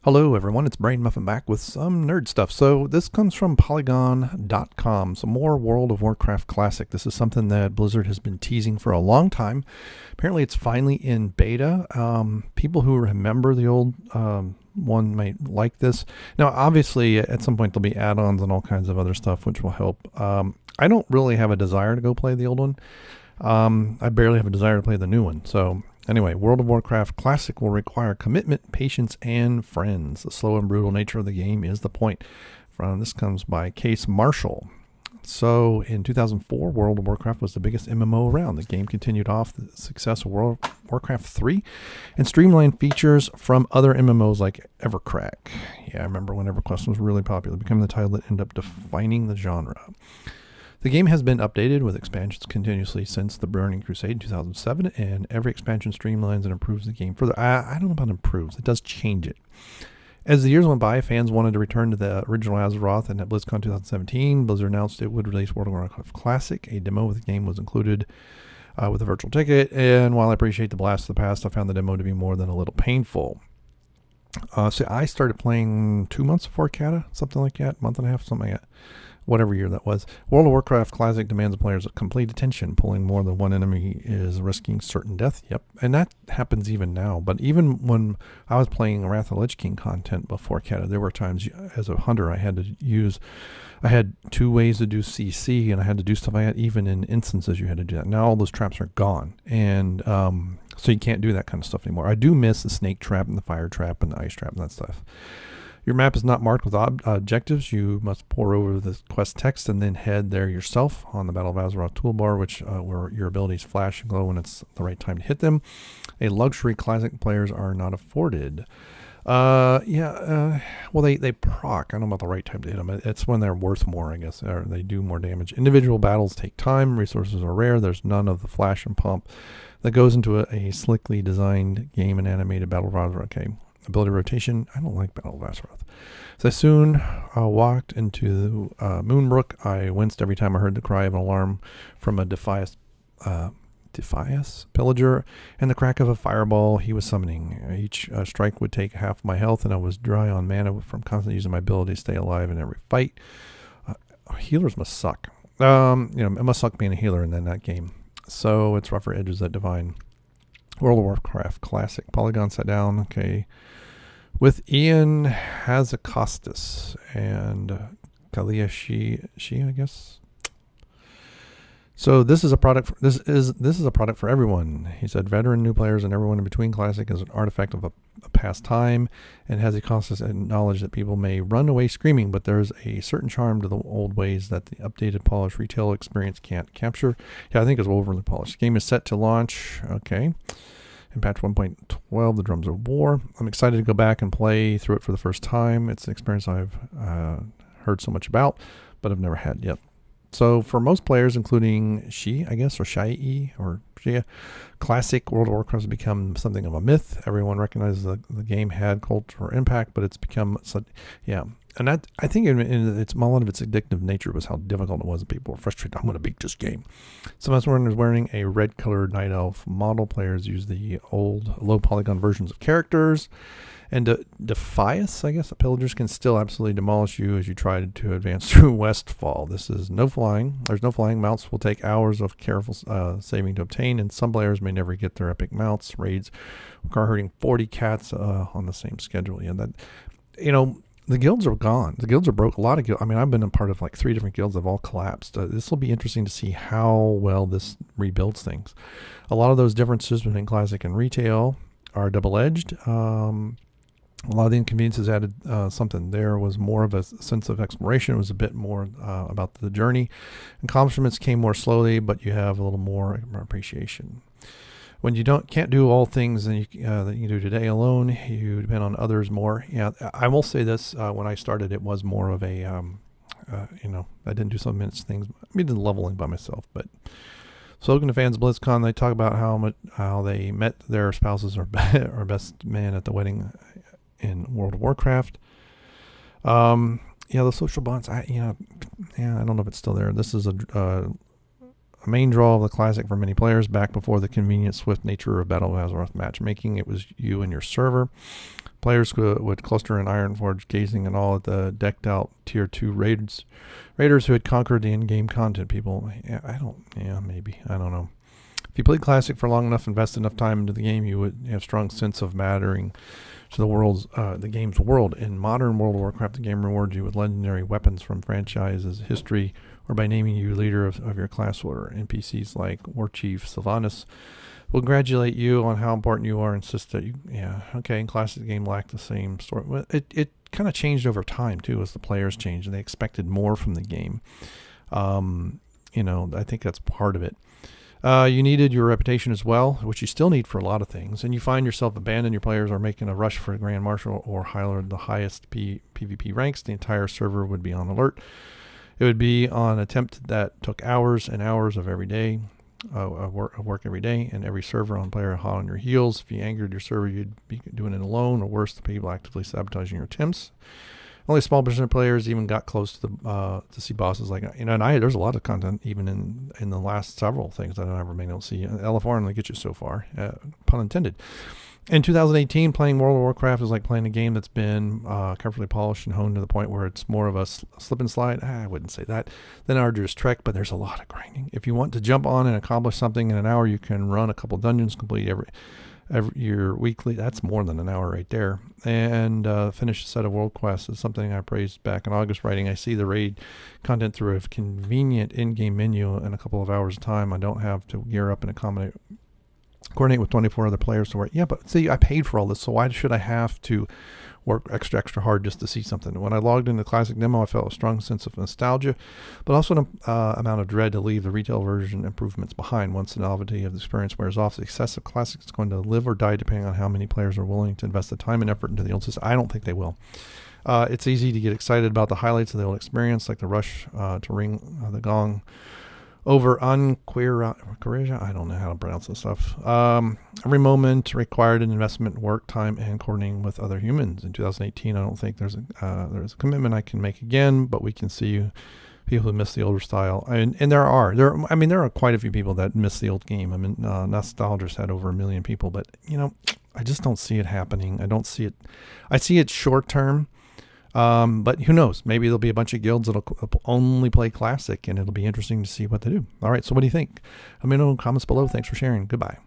Hello everyone, it's Brain Muffin back with some nerd stuff. So this comes from Polygon.com, some more World of Warcraft Classic. This is something that Blizzard has been teasing for a long time. Apparently it's finally in beta. People who remember the old one might like this. Now obviously at some point there'll be add-ons and all kinds of other stuff which will help. I don't really have a desire to go play the old one. I barely have a desire to play the new one. So anyway, World of Warcraft Classic will require commitment, patience, and friends. The slow and brutal nature of the game is the point. This comes by Case Marshall. So in 2004, World of Warcraft was the biggest MMO around. The game continued off the success of World of Warcraft 3 and streamlined features from other MMOs like Evercrack. Yeah, I remember when EverQuest was really popular, becoming the title that ended up defining the genre. The game has been updated with expansions continuously since the Burning Crusade in 2007, and every expansion streamlines and improves the game further. I don't know about improves, it does change it. As the years went by, fans wanted to return to the original Azeroth, and at BlizzCon 2017, Blizzard announced it would release World of Warcraft Classic. A demo of the game was included with a virtual ticket, and while I appreciate the blast of the past, I found the demo to be more than a little painful. So I started playing 2 months before Cata, something like that, month and a half, something like that. Whatever year that was. World of Warcraft Classic demands of players complete attention. Pulling more than one enemy is risking certain death. Yep, and that happens even now. But even when I was playing Wrath of the Lich King content before Cata, there were times as a hunter I had 2 ways to do CC, and I had to do stuff like that. Even in instances you had to do that. Now all those traps are gone, and so you can't do that kind of stuff anymore. I do miss the snake trap and the fire trap and the ice trap and that stuff. Your map is not marked with objectives. You must pore over the quest text and then head there yourself on the Battle of Azeroth toolbar, where your abilities flash and glow when it's the right time to hit them. A luxury Classic players are not afforded. Well, they proc. I don't know about the right time to hit them. It's when they're worth more, I guess, or they do more damage. Individual battles take time. Resources are rare. There's none of the flash and pump that goes into a slickly designed game and animated Battle of Azeroth. Okay. Ability rotation. I don't like Battle of Azeroth. So I soon walked into Moonbrook. I winced every time I heard the cry of an alarm from a Defias pillager and the crack of a fireball he was summoning. Each strike would take half my health, and I was dry on mana from constantly using my ability to stay alive in every fight. Healers must suck. It must suck being a healer in that game. So it's rougher edges that divine. World of Warcraft Classic. Polygon sat down, okay, with Ian Hazzikostas and Kalia she, I guess. So this is a product. This is a product for everyone. He said, veteran, new players, and everyone in between. Classic is an artifact of a past time, and Hazzikostas acknowledged that people may run away screaming, but there's a certain charm to the old ways that the updated, polished retail experience can't capture. Yeah, I think it's overly polished. The game is set to launch. Okay. In patch 1.12, the Drums of War. I'm excited to go back and play through it for the first time. It's an experience I've heard so much about, but I've never had yet. So for most players, including Shia, or Shia, Classic World of Warcraft has become something of a myth. Everyone recognizes the game had cultural impact, but it's become such, yeah. And that, I think a lot of its addictive nature was how difficult it was. People were frustrated. I'm going to beat this game. Some of us were wearing a red-colored Night Elf model. Players use the old low-polygon versions of characters. And Defias, I guess, the pillagers can still absolutely demolish you as you try to advance through Westfall. This is no flying. There's no flying. Mounts will take hours of careful saving to obtain, and some players may never get their epic mounts. Raids require herding 40 cats on the same schedule. Yeah, the guilds are gone. The guilds are broke. A lot of guilds. I mean, I've been a part of like 3 different guilds that have all collapsed. This will be interesting to see how well this rebuilds things. A lot of those differences between Classic and retail are double-edged. A lot of the inconveniences added something. There was more of a sense of exploration. It was a bit more about the journey. Accomplishments came more slowly, but you have a little more appreciation. When you can't do all things that you can do today alone, you depend on others more. Yeah, I will say this: when I started, it was more of a, I didn't do some minutes things. I did leveling by myself, but. Slogan to fans, BlizzCon, they talk about how they met their spouses or best man at the wedding in World of Warcraft. The social bonds. I don't know if it's still there. This is a main draw of the Classic for many players. Back before the convenient, swift nature of Battle of Azeroth matchmaking, it was you and your server. Players would cluster in Ironforge, gazing in awe at the decked-out Tier 2 raiders who had conquered the in-game content. People, maybe. I don't know. If you played Classic for long enough, invested enough time into the game, you would have a strong sense of mattering to the game's world. In modern World of Warcraft, the game rewards you with legendary weapons from franchise's history, or by naming you leader of your class order. NPCs like War Chief Sylvanas will congratulate you on how important you are and insist that in Classic, the game lacked the same story. Well, it kind of changed over time too as the players changed and they expected more from the game. I think that's part of it. You needed your reputation as well, which you still need for a lot of things, and you find yourself abandon your players or making a rush for Grand Marshal or higher the highest PvP ranks, the entire server would be on alert. It would be on an attempt that took hours and hours of every day, work every day, and every server on player hot on your heels. If you angered your server, you'd be doing it alone, or worse, the people actively sabotaging your attempts. Only a small percent of players even got close to see bosses and there's a lot of content even in the last several things that I've never been able to see. LFR only gets you so far, pun intended. In 2018, playing World of Warcraft is like playing a game that's been carefully polished and honed to the point where it's more of a slip and slide. I wouldn't say that. Than an arduous trek, but there's a lot of grinding. If you want to jump on and accomplish something in an hour, you can run a couple dungeons, complete every your weekly. That's more than an hour right there. And finish a set of world quests is something I praised back in August writing. I see the raid content through a convenient in-game menu in a couple of hours of time. I don't have to gear up and coordinate with 24 other players to work. Yeah, but see, I paid for all this, so why should I have to work extra hard just to see something? When I logged into the Classic demo, I felt a strong sense of nostalgia, but also an amount of dread to leave the retail version improvements behind. Once the novelty of the experience wears off, the success of Classic is going to live or die depending on how many players are willing to invest the time and effort into the old system. I don't think they will. It's easy to get excited about the highlights of the old experience, like the rush to ring the gong over Anquirija. I don't know how to pronounce this stuff. Every moment required an investment, work, time, and coordinating with other humans. In 2018, I don't think there's a commitment I can make again, but we can see people who miss the older style. And there are quite a few people that miss the old game. I mean, Nostalgia's had over 1 million people, but I just don't see it happening. I don't see it. I see it short term. But who knows? Maybe there'll be a bunch of guilds that'll only play Classic, and it'll be interesting to see what they do. All right, so what do you think? Let me know in the comments below. Thanks for sharing. Goodbye.